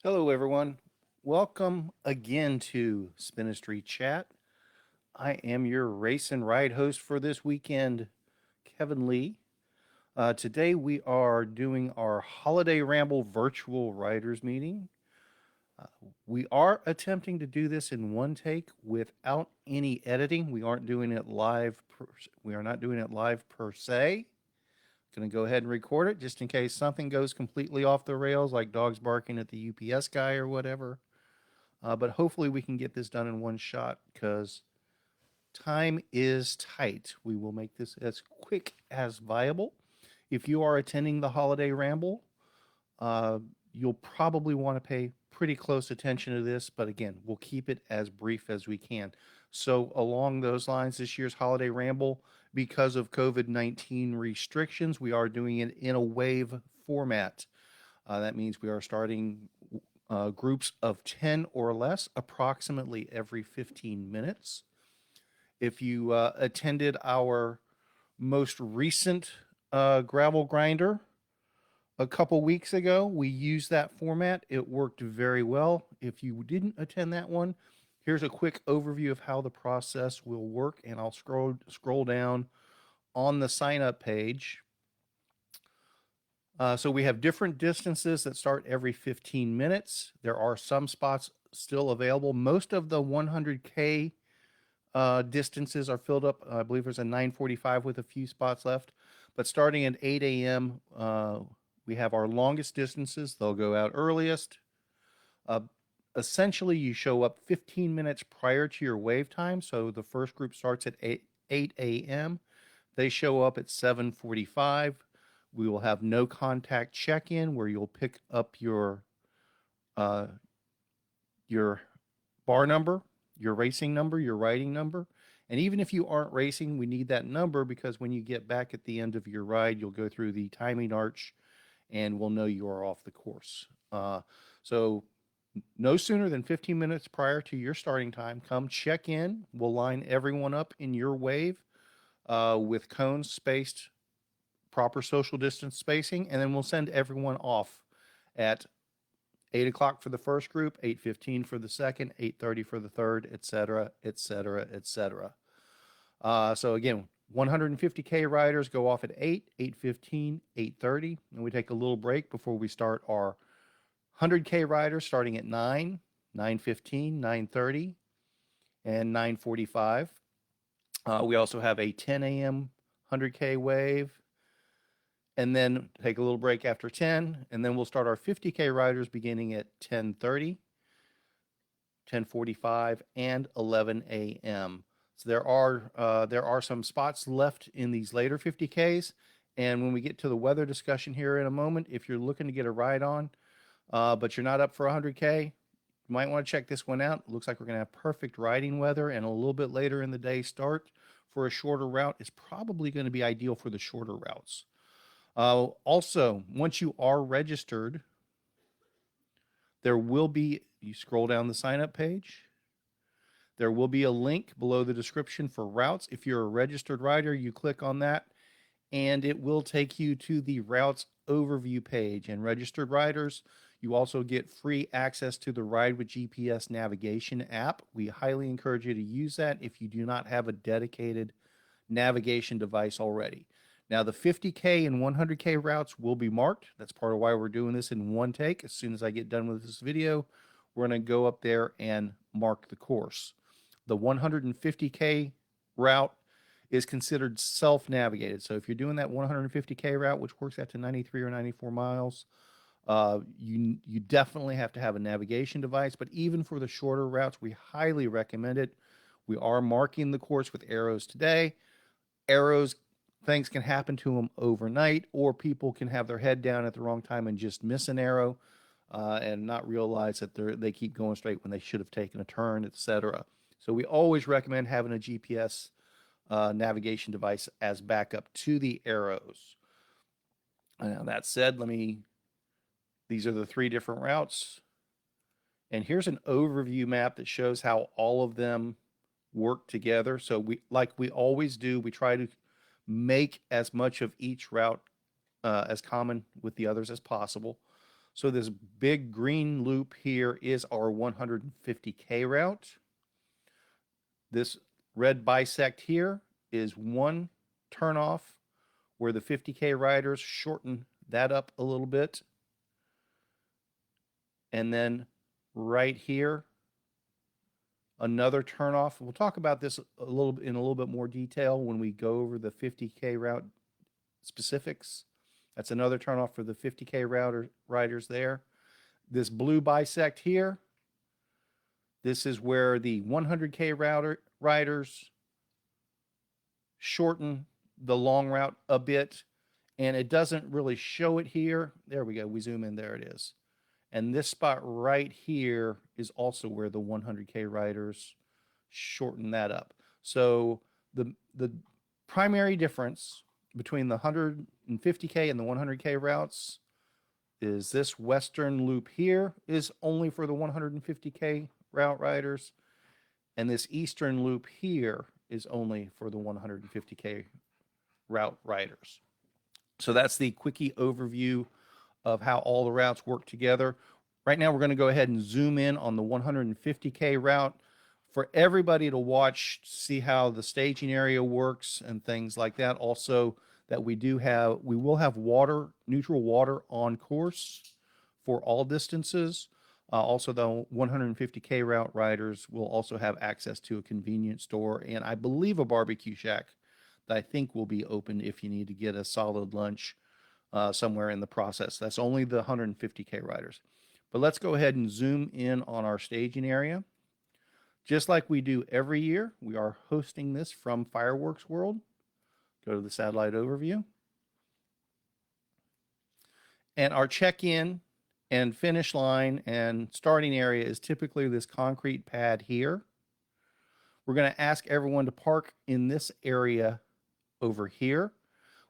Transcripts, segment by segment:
Hello, everyone. Welcome again to Spinistry Chat. I am your race and ride host for this weekend, Kevin Lee. Today we are doing our Holiday Ramble virtual riders meeting. Uh, we are attempting to do this in one take without any editing. We aren't doing it live. We are not doing it live per se. Going to go ahead and record it just in case something goes completely off the rails, like dogs barking at the UPS guy or whatever. But hopefully we can get this done in one shot because time is tight. We will make this as quick as viable. If you are attending the holiday ramble, uh, you'll probably want to pay pretty close attention to this. But again, we'll keep it as brief as we can. So, along those lines, this year's holiday ramble, because of COVID-19 restrictions, we are doing it in a wave format. That means we are starting groups of 10 or less approximately every 15 minutes. If you attended our most recent gravel grinder a couple weeks ago, we used that format. It worked very well. If you didn't attend that one, here's a quick overview of how the process will work, and I'll scroll down on the sign up page. So we have different distances that start every 15 minutes. There are some spots still available. Most of the 100K distances are filled up. I believe there's a 945 with a few spots left. But starting at 8 a.m., we have our longest distances. They'll go out earliest. Uh, Essentially, you show up 15 minutes prior to your wave time. So the first group starts at 8 a.m. They show up at 7:45. We will have no contact check-in where you'll pick up uh, your bar number, your racing number, your riding number. And even if you aren't racing, we need that number because when you get back at the end of your ride, you'll go through the timing arch and we'll know you are off the course. So no sooner than 15 minutes prior to your starting time, come check in. We'll line everyone up in your wave with cones spaced, proper social distance spacing, and then we'll send everyone off at 8 o'clock for the first group, 8:15 for the second, 8:30 for the third, etc., etc., etc. So again, 150K riders go off at 8, 8:15, 8:30, and we take a little break before we start our 100K riders starting at 9, 9:15, 9:30, and 9:45. We also have a 10 a.m. 100K wave, and then take a little break after 10, and then we'll start our 50K riders beginning at 10:30, 10:45, and 11 a.m. So there are some spots left in these later 50Ks, and when we get to the weather discussion here in a moment, if you're looking to get a ride on, but you're not up for 100K, you might want to check this one out. It looks like we're going to have perfect riding weather, and a little bit later in the day start for a shorter route is probably going to be ideal for the shorter routes. Also, once you are registered, there will be, you scroll down the sign up page, there will be a link below the description for routes. If you're a registered rider, you click on that and it will take you to the routes overview page. And registered riders, you also get free access to the Ride with GPS navigation app. We highly encourage you to use that if you do not have a dedicated navigation device already. Now, the 50K and 100K routes will be marked. That's part of why we're doing this in one take. As soon as I get done with this video, we're going to go up there and mark the course. The 150K route is considered self-navigated. So if you're doing that 150K route, which works out to 93 or 94 miles, you definitely have to have a navigation device. But even for the shorter routes, we highly recommend it. We are marking the course with arrows today. Arrows, things can happen to them overnight, or people can have their head down at the wrong time and just miss an arrow and not realize that they keep going straight when they should have taken a turn, etc. So we always recommend having a GPS navigation device as backup to the arrows. Now that said, these are the three different routes. And here's an overview map that shows how all of them work together. So like we always do, we try to make as much of each route as common with the others as possible. So this big green loop here is our 150K route. This red bisect here is one turnoff where the 50K riders shorten that up a little bit. And then right here, another turnoff. We'll talk about this in a little bit more detail when we go over the 50K route specifics. That's another turnoff for the 50K riders there. This blue bisect here, this is where the 100K riders shorten the long route a bit, and it doesn't really show it here. There we go. We zoom in. There it is. And this spot right here is also where the 100K riders shorten that up. So the primary difference between the 150K and the 100K routes is this western loop here is only for the 150K route riders, and this eastern loop here is only for the 150K route riders. So that's the quickie overview of how all the routes work together. Right now, we're going to go ahead and zoom in on the 150K route for everybody to watch, see how the staging area works and things like that. Also, that we will have neutral water on course for all distances. Also, the 150K route riders will also have access to a convenience store and I believe a barbecue shack that I think will be open if you need to get a solid lunch somewhere in the process. That's only the 150K riders. But let's go ahead and zoom in on our staging area. Just like we do every year, we are hosting this from Fireworks World. Go to the satellite overview. And our check-in and finish line and starting area is typically this concrete pad here. We're going to ask everyone to park in this area over here.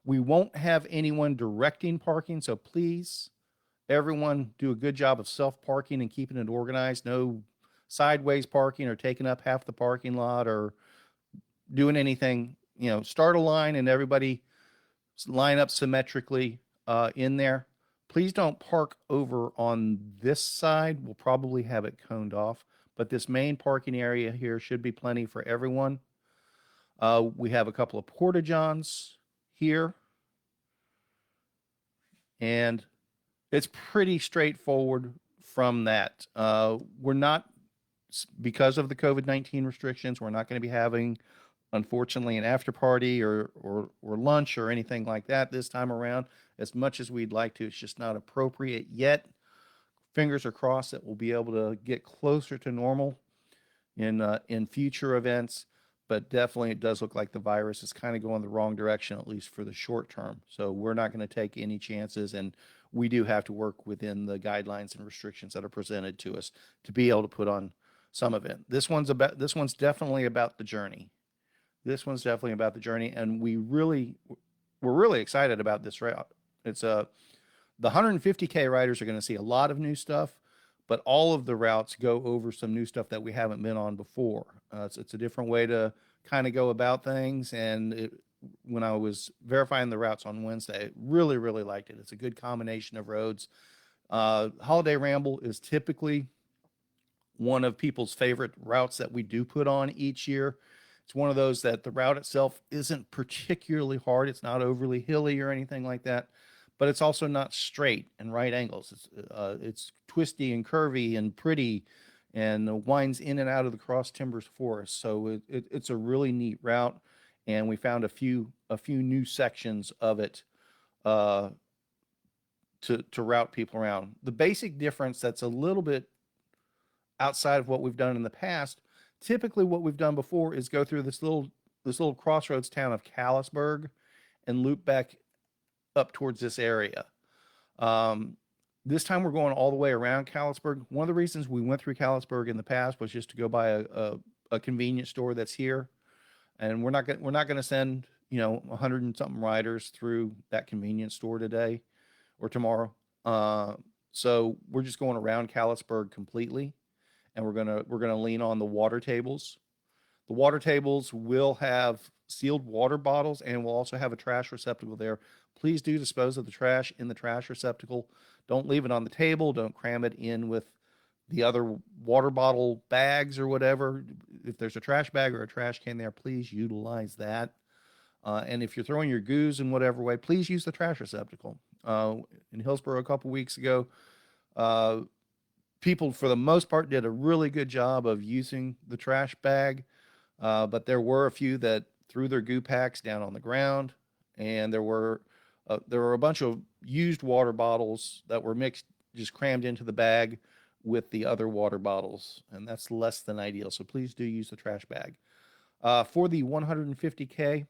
We won't have anyone directing parking, so please, everyone, do a good job of self-parking and keeping it organized. No sideways parking or taking up half the parking lot or doing anything. Start a line and everybody line up symmetrically in there. Please don't park over on this side. We'll probably have it coned off, but this main parking area here should be plenty for everyone. We have a couple of porta-johns here, and it's pretty straightforward from that. We're not, because of the COVID-19 restrictions, we're not going to be having, unfortunately, an after party or lunch or anything like that this time around. As much as we'd like to, it's just not appropriate yet. Fingers are crossed that we'll be able to get closer to normal in future events. But definitely it does look like the virus is kind of going the wrong direction, at least for the short term. So we're not going to take any chances, and we do have to work within the guidelines and restrictions that are presented to us to be able to put on some event. This one's definitely about the journey. This one's definitely about the journey, and we're really excited about this route. It's the 150K riders are going to see a lot of new stuff, but all of the routes go over some new stuff that we haven't been on before. It's a different way to kind of go about things, and when I was verifying the routes on Wednesday, I really, really liked it. It's a good combination of roads. Holiday Ramble is typically one of people's favorite routes that we do put on each year. It's one of those that the route itself isn't particularly hard. It's not overly hilly or anything like that, but it's also not straight and right angles. It's twisty and curvy and pretty and winds in and out of the cross timbers forest. So it's a really neat route, and we found a few new sections of it to route people around. The basic difference that's a little bit outside of what we've done in the past, typically what we've done before is go through this little crossroads town of Callisburg and loop back up towards this area. This time we're going all the way around Callisburg. One of the reasons we went through Callisburg in the past was just to go by a convenience store that's here, and we're not going to send 100 and something riders through that convenience store today or tomorrow. So we're just going around Callisburg completely, and we're gonna lean on the water tables. The water tables will have sealed water bottles, and we'll also have a trash receptacle there. Please do dispose of the trash in the trash receptacle. Don't leave it on the table. Don't cram it in with the other water bottle bags or whatever. If there's a trash bag or a trash can there, please utilize that. And if you're throwing your goos in whatever way, please use the trash receptacle. In Hillsborough a couple weeks ago, uh, people for the most part did a really good job of using the trash bag, but there were a few that threw their goo packs down on the ground, and there were a bunch of used water bottles that were mixed, just crammed into the bag with the other water bottles, and that's less than ideal. So please do use the trash bag. For the 150K,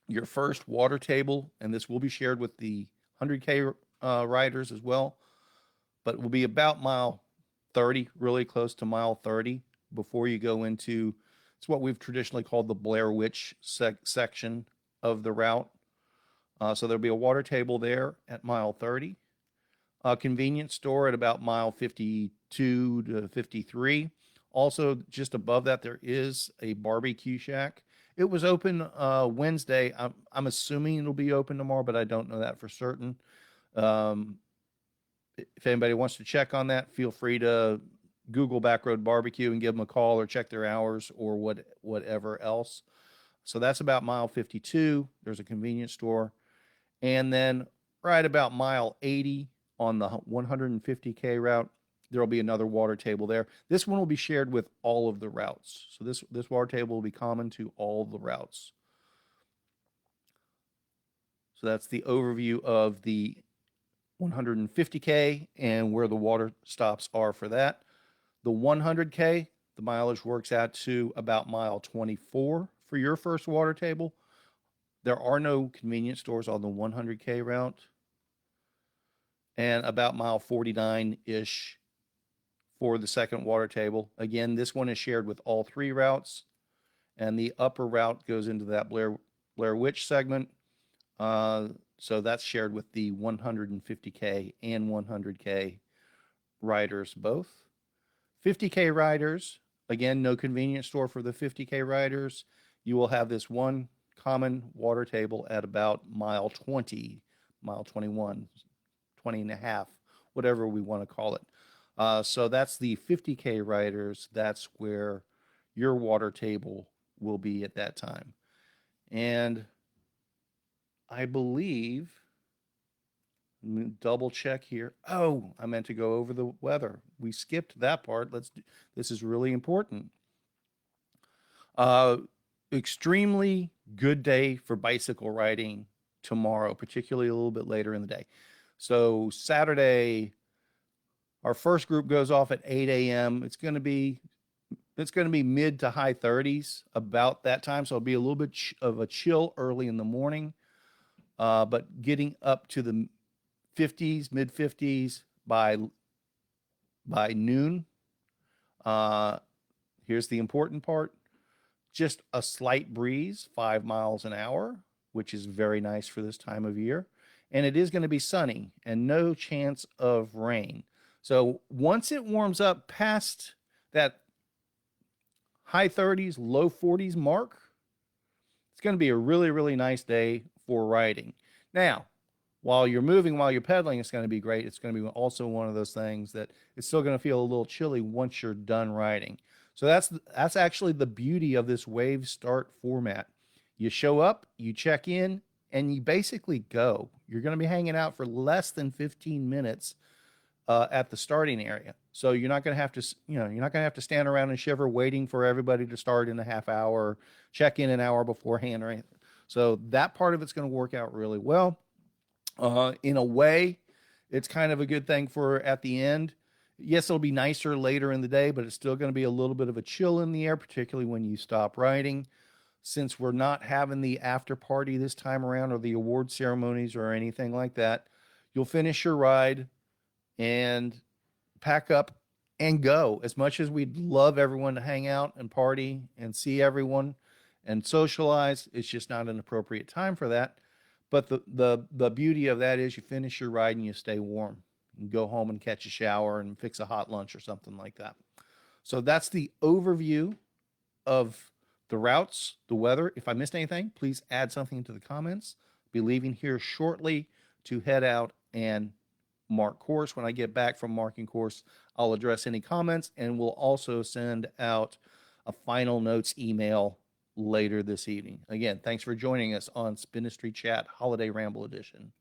your first water table, and this will be shared with the 100K riders as well, but will be about mile 30, really close to mile 30 before you go into, it's what we've traditionally called the Blair Witch section of the route. So there'll be a water table there at mile 30, a convenience store at about mile 52 to 53. Also, just above that, there is a barbecue shack. It was open Wednesday. I'm assuming it'll be open tomorrow, but I don't know that for certain. Um, if anybody wants to check on that, feel free to Google Backroad Barbecue and give them a call or check their hours or whatever else. So that's about mile 52. There's a convenience store. And then right about mile 80 on the 150K route, there'll be another water table there. This one will be shared with all of the routes. So this water table will be common to all the routes. So that's the overview of the 150K and where the water stops are for that. The 100K, the mileage works out to about mile 24 for your first water table. There are no convenience stores on the 100K route. And about mile 49-ish for the second water table. Again, this one is shared with all three routes. And the upper route goes into that Blair Witch segment. So that's shared with the 150K and 100K riders both. 50K riders, again, no convenience store for the 50K riders. You will have this one common water table at about mile 20, mile 21, 20 and a half, whatever we want to call it. So that's the 50K riders. That's where your water table will be at that time. And I believe, double check here. Oh, I meant to go over the weather. We skipped that part. This is really important. Extremely good day for bicycle riding tomorrow, particularly a little bit later in the day. So Saturday, our first group goes off at 8 a.m. It's going to be mid to high 30s about that time. So it'll be a little bit of a chill early in the morning, but getting up to the 50s, mid 50s by noon. Here's the important part. Just a slight breeze, 5 miles an hour, which is very nice for this time of year. And it is going to be sunny and no chance of rain. So once it warms up past that high 30s, low 40s mark, it's going to be a really, really nice day for riding. Now, while you're moving, while you're pedaling, it's going to be great. It's going to be also one of those things that it's still going to feel a little chilly once you're done riding. So that's actually the beauty of this wave start format. You show up, you check in, and you basically go. You're going to be hanging out for less than 15 minutes at the starting area. So you're not going to have to, you're not going to have to stand around and shiver waiting for everybody to start in a half hour, check in an hour beforehand or anything. So that part of it's going to work out really well. In a way, it's kind of a good thing for at the end. Yes, it'll be nicer later in the day, but it's still going to be a little bit of a chill in the air, particularly when you stop riding. Since we're not having the after party this time around or the award ceremonies or anything like that, you'll finish your ride and pack up and go. As much as we'd love everyone to hang out and party and see everyone and socialize, it's just not an appropriate time for that. But the beauty of that is you finish your ride and you stay warm. You go home and catch a shower and fix a hot lunch or something like that. So that's the overview of the routes, the weather. If I missed anything, please add something to the comments. Be leaving here shortly to head out and mark course. When I get back from marking course, I'll address any comments, and we'll also send out a final notes email later this evening. Again, thanks for joining us on Industry Chat Holiday Ramble Edition.